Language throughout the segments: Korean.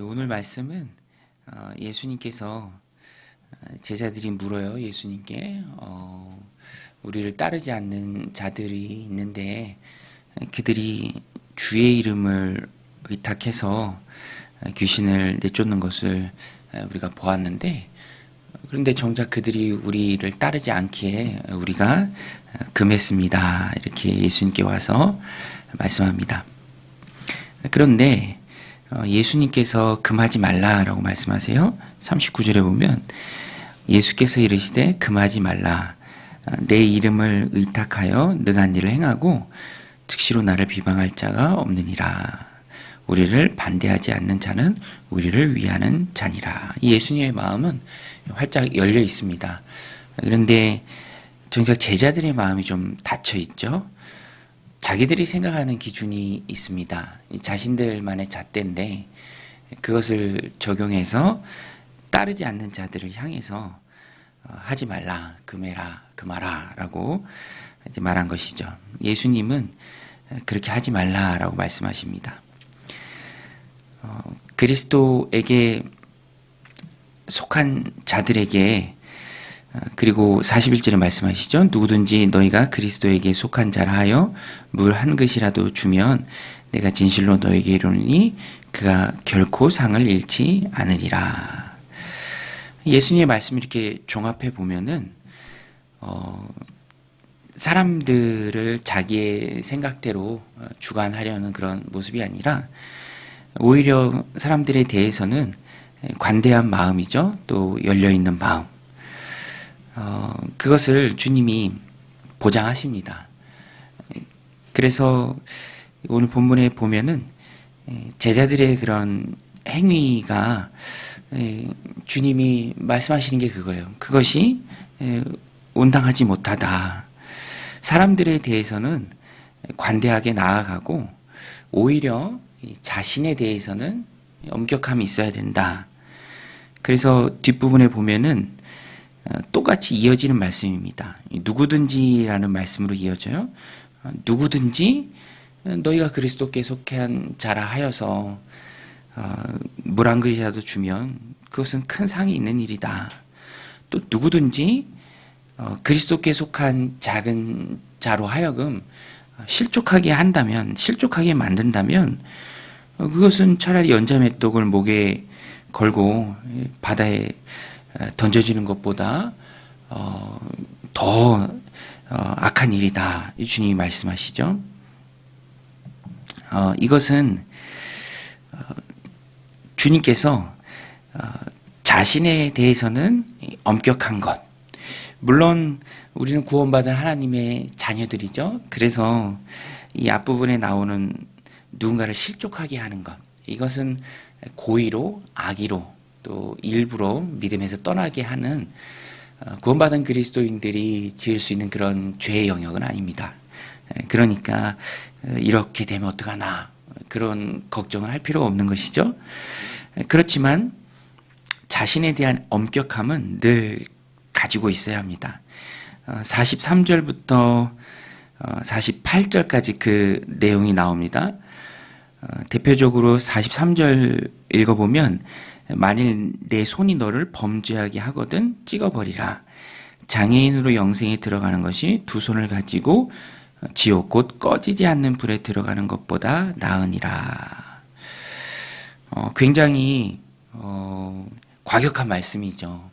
오늘 말씀은 예수님께서 제자들이 물어요. 예수님께 우리를 따르지 않는 자들이 있는데 그들이 주의 이름을 의탁해서 귀신을 내쫓는 것을 우리가 보았는데, 그런데 정작 그들이 우리를 따르지 않기에 우리가 금했습니다. 이렇게 예수님께 와서 말씀합니다. 그런데 예수님께서 금하지 말라라고 말씀하세요. 39절에 보면 예수께서 이르시되 금하지 말라. 내 이름을 의탁하여 능한 일을 행하고 즉시로 나를 비방할 자가 없느니라. 우리를 반대하지 않는 자는 우리를 위하는 자니라. 이 예수님의 마음은 활짝 열려 있습니다. 그런데 정작 제자들의 마음이 좀 닫혀 있죠. 자기들이 생각하는 기준이 있습니다. 자신들만의 잣대인데 그것을 적용해서 따르지 않는 자들을 향해서 하지 말라, 금하라 라고 이제 말한 것이죠. 예수님은 그렇게 하지 말라라고 말씀하십니다. 그리스도에게 속한 자들에게, 그리고 41절에 말씀하시죠. 누구든지 너희가 그리스도에게 속한 자라 하여 물 한 그릇이라도 주면 내가 진실로 너희에게 이르노니 그가 결코 상을 잃지 않으리라. 예수님의 말씀을 이렇게 종합해 보면은 사람들을 자기의 생각대로 주관하려는 그런 모습이 아니라 오히려 사람들에 대해서는 관대한 마음이죠. 또 열려있는 마음. 그것을 주님이 보장하십니다. 그래서 오늘 본문에 보면은 제자들의 그런 행위가 주님이 말씀하시는 게 그거예요. 그것이 온당하지 못하다. 사람들에 대해서는 관대하게 나아가고 오히려 자신에 대해서는 엄격함이 있어야 된다. 그래서 뒷부분에 보면은 똑같이 이어지는 말씀입니다. 누구든지라는 말씀으로 이어져요. 누구든지 너희가 그리스도께 속한 자라 하여서 물 한 그릇이라도 주면 그것은 큰 상이 있는 일이다. 또 누구든지 그리스도께 속한 작은 자로 하여금 실족하게 한다면, 실족하게 만든다면 그것은 차라리 연자맷독을 목에 걸고 바다에 던져지는 것보다 더 악한 일이다. 주님이 말씀하시죠. 이것은 주님께서 자신에 대해서는 엄격한 것, 물론 우리는 구원받은 하나님의 자녀들이죠. 그래서 이 앞부분에 나오는 누군가를 실족하게 하는 것, 이것은 고의로, 악의로, 또 일부러 믿음에서 떠나게 하는 구원받은 그리스도인들이 지을 수 있는 그런 죄의 영역은 아닙니다. 그러니까 이렇게 되면 어떡하나 그런 걱정을 할 필요가 없는 것이죠. 그렇지만 자신에 대한 엄격함은 늘 가지고 있어야 합니다. 43절부터 48절까지 그 내용이 나옵니다. 대표적으로 43절 읽어보면 만일 내 손이 너를 범죄하게 하거든 찍어버리라. 장애인으로 영생에 들어가는 것이 두 손을 가지고 지옥 곧 꺼지지 않는 불에 들어가는 것보다 나으니라. 굉장히 과격한 말씀이죠.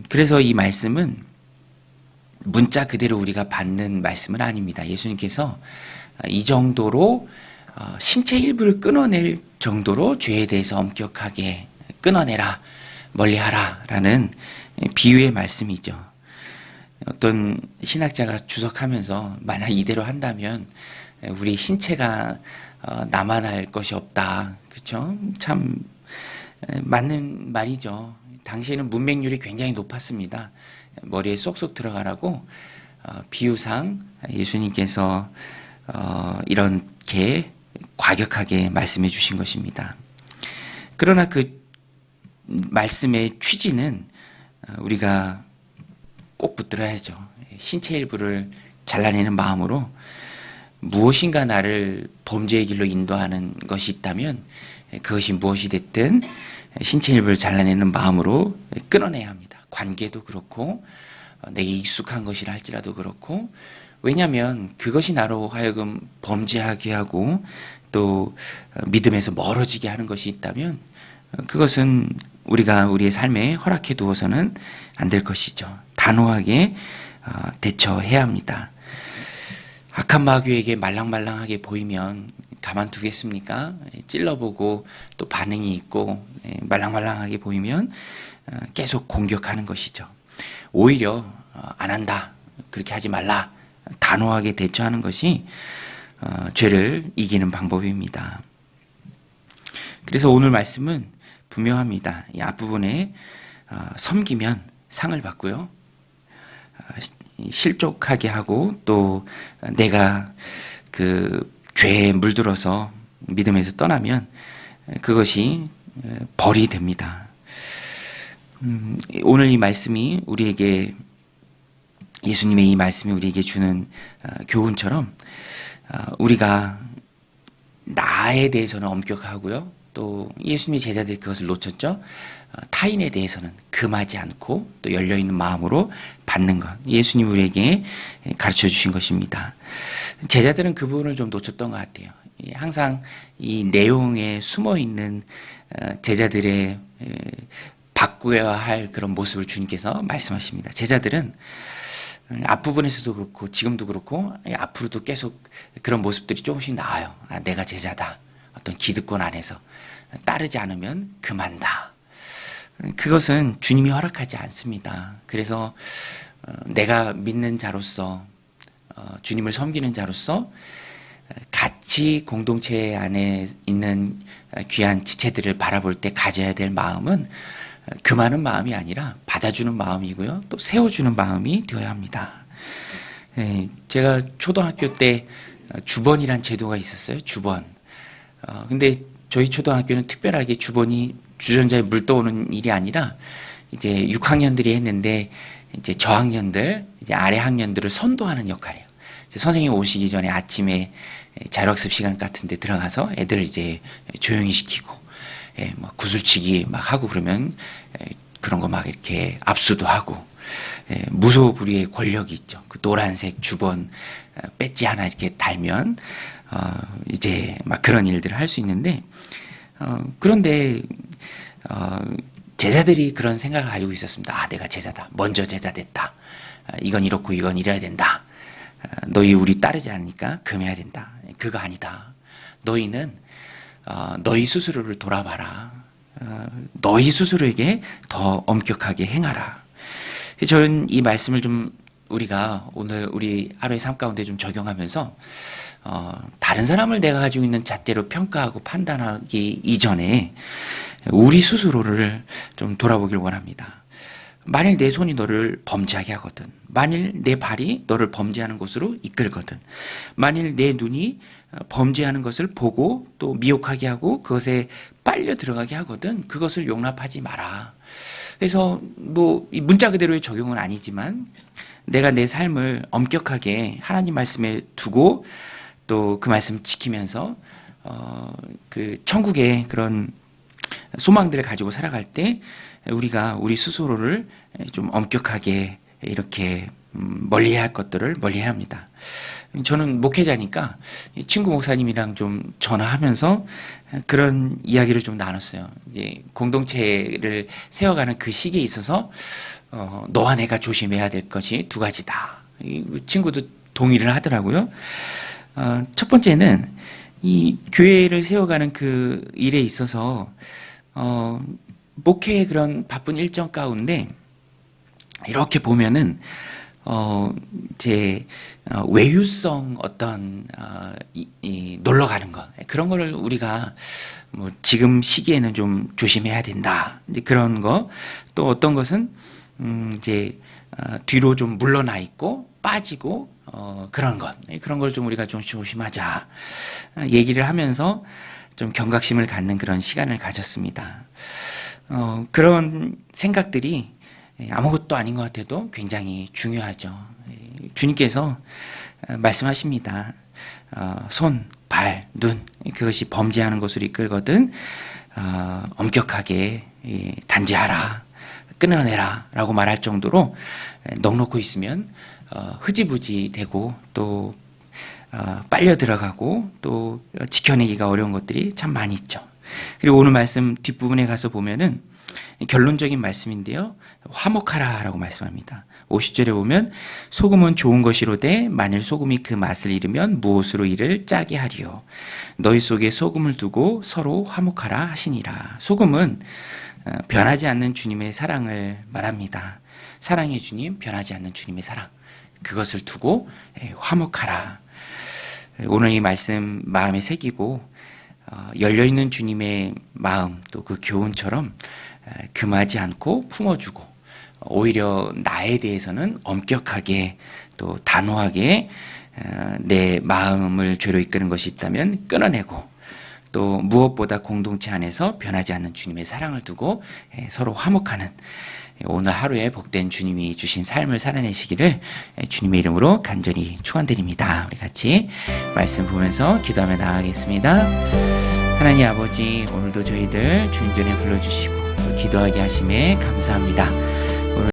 그래서 이 말씀은 문자 그대로 우리가 받는 말씀은 아닙니다. 예수님께서 이 정도로 신체 일부를 끊어낼 정도로 죄에 대해서 엄격하게 끊어내라, 멀리하라 라는 비유의 말씀이죠. 어떤 신학자가 주석하면서 만약 이대로 한다면 우리 신체가 남아날 것이 없다. 그렇죠? 참 맞는 말이죠. 당시에는 문맹률이 굉장히 높았습니다. 머리에 쏙쏙 들어가라고 비유상 예수님께서 이렇게 과격하게 말씀해 주신 것입니다. 그러나 그 말씀의 취지는 우리가 꼭 붙들어야죠. 신체 일부를 잘라내는 마음으로 무엇인가 나를 범죄의 길로 인도하는 것이 있다면 그것이 무엇이 됐든 신체 일부를 잘라내는 마음으로 끊어내야 합니다. 관계도 그렇고 내게 익숙한 것이라 할지라도 그렇고, 왜냐하면 그것이 나로 하여금 범죄하게 하고 또 믿음에서 멀어지게 하는 것이 있다면 그것은 우리가 우리의 삶에 허락해 두어서는 안 될 것이죠. 단호하게 대처해야 합니다. 악한 마귀에게 말랑말랑하게 보이면 가만두겠습니까? 찔러보고 또 반응이 있고 말랑말랑하게 보이면 계속 공격하는 것이죠. 오히려 안 한다, 그렇게 하지 말라, 단호하게 대처하는 것이 죄를 이기는 방법입니다. 그래서 오늘 말씀은 분명합니다. 이 앞부분에 섬기면 상을 받고요, 실족하게 하고 또 내가 그 죄에 물들어서 믿음에서 떠나면 그것이 벌이 됩니다. 오늘 이 말씀이 우리에게, 예수님의 이 말씀이 우리에게 주는 교훈처럼 우리가 나에 대해서는 엄격하고요, 또 예수님의 제자들이 그것을 놓쳤죠. 타인에 대해서는 금하지 않고 또 열려있는 마음으로 받는 것, 예수님 우리에게 가르쳐 주신 것입니다. 제자들은 그 부분을 좀 놓쳤던 것 같아요. 항상 이 내용에 숨어있는 제자들의 바꾸어야 할 그런 모습을 주님께서 말씀하십니다. 제자들은 앞부분에서도 그렇고 지금도 그렇고 앞으로도 계속 그런 모습들이 조금씩 나와요. 내가 제자다, 어떤 기득권 안에서 따르지 않으면 금한다. 그것은 주님이 허락하지 않습니다. 그래서 내가 믿는 자로서, 주님을 섬기는 자로서 같이 공동체 안에 있는 귀한 지체들을 바라볼 때 가져야 될 마음은 금하는 마음이 아니라 받아주는 마음이고요, 또 세워주는 마음이 되어야 합니다. 제가 초등학교 때 주번이란 제도가 있었어요. 주번. 근데 저희 초등학교는 특별하게 주번이 주전자에 물 떠오는 일이 아니라 이제 6학년들이 했는데 이제 저학년들, 이제 아래 학년들을 선도하는 역할이에요. 선생님 오시기 전에 아침에 자율학습 시간 같은 데 들어가서 애들 이제 조용히 시키고, 뭐 구슬치기 막 하고 그러면 그런 거 막 이렇게 압수도 하고, 무소불위의 권력이 있죠. 그 노란색 주번 배지 하나 이렇게 달면 이제 막 그런 일들을 할 수 있는데, 그런데 제자들이 그런 생각을 가지고 있었습니다. 내가 제자다, 먼저 제자 됐다, 이건 이렇고 이건 이래야 된다, 너희 우리 따르지 않으니까 금해야 된다. 그거 아니다. 너희는 너희 스스로를 돌아봐라. 너희 스스로에게 더 엄격하게 행하라. 저는 이 말씀을 좀 우리가 오늘 우리 하루의 삶 가운데 좀 적용하면서 다른 사람을 내가 가지고 있는 잣대로 평가하고 판단하기 이전에 우리 스스로를 좀 돌아보길 원합니다. 만일 내 손이 너를 범죄하게 하거든, 만일 내 발이 너를 범죄하는 곳으로 이끌거든, 만일 내 눈이 범죄하는 것을 보고 또 미혹하게 하고 그것에 빨려 들어가게 하거든, 그것을 용납하지 마라. 그래서 뭐 이 문자 그대로의 적용은 아니지만 내가 내 삶을 엄격하게 하나님 말씀에 두고 또 그 말씀 지키면서 그 천국의 그런 소망들을 가지고 살아갈 때 우리가 우리 스스로를 좀 엄격하게 이렇게 멀리해야 할 것들을 멀리해야 합니다. 저는 목회자니까 친구 목사님이랑 좀 전화하면서 그런 이야기를 좀 나눴어요. 이제 공동체를 세워가는 그 시기에 있어서 너와 내가 조심해야 될 것이 두 가지다. 이 친구도 동의를 하더라고요. 첫 번째는 이 교회를 세워가는 그 일에 있어서 목회의 그런 바쁜 일정 가운데 이렇게 보면은 제 외유성 어떤 놀러 가는 것, 그런 거를 우리가 뭐 지금 시기에는 좀 조심해야 된다. 이제 그런 거, 또 어떤 것은 이제 뒤로 좀 물러나 있고 빠지고 그런 것, 그런 걸 좀 우리가 좀 조심하자 얘기를 하면서 좀 경각심을 갖는 그런 시간을 가졌습니다. 그런 생각들이 아무것도 아닌 것 같아도 굉장히 중요하죠. 주님께서 말씀하십니다. 손 발, 눈, 그것이 범죄하는 것으로 이끌거든 엄격하게 단죄하라, 끊어내라 라고 말할 정도로 넉넉히 있으면 흐지부지 되고 또 빨려 들어가고 또 지켜내기가 어려운 것들이 참 많이 있죠. 그리고 오늘 말씀 뒷부분에 가서 보면은 결론적인 말씀인데요. 화목하라 라고 말씀합니다. 50절에 보면 소금은 좋은 것이로되 만일 소금이 그 맛을 잃으면 무엇으로 이를 짜게 하리요. 너희 속에 소금을 두고 서로 화목하라 하시니라. 소금은 변하지 않는 주님의 사랑을 말합니다. 사랑의 주님, 변하지 않는 주님의 사랑. 그것을 두고 화목하라. 오늘 이 말씀 마음에 새기고 열려있는 주님의 마음 또 그 교훈처럼 금하지 않고 품어주고 오히려 나에 대해서는 엄격하게 또 단호하게 내 마음을 죄로 이끄는 것이 있다면 끊어내고 또 무엇보다 공동체 안에서 변하지 않는 주님의 사랑을 두고 서로 화목하는 오늘 하루에 복된 주님이 주신 삶을 살아내시기를 주님의 이름으로 간절히 축원드립니다. 우리 같이 말씀 보면서 기도하며 나아가겠습니다. 하나님 아버지, 오늘도 저희들 주님 전에 불러주시고 또 기도하게 하심에 감사합니다.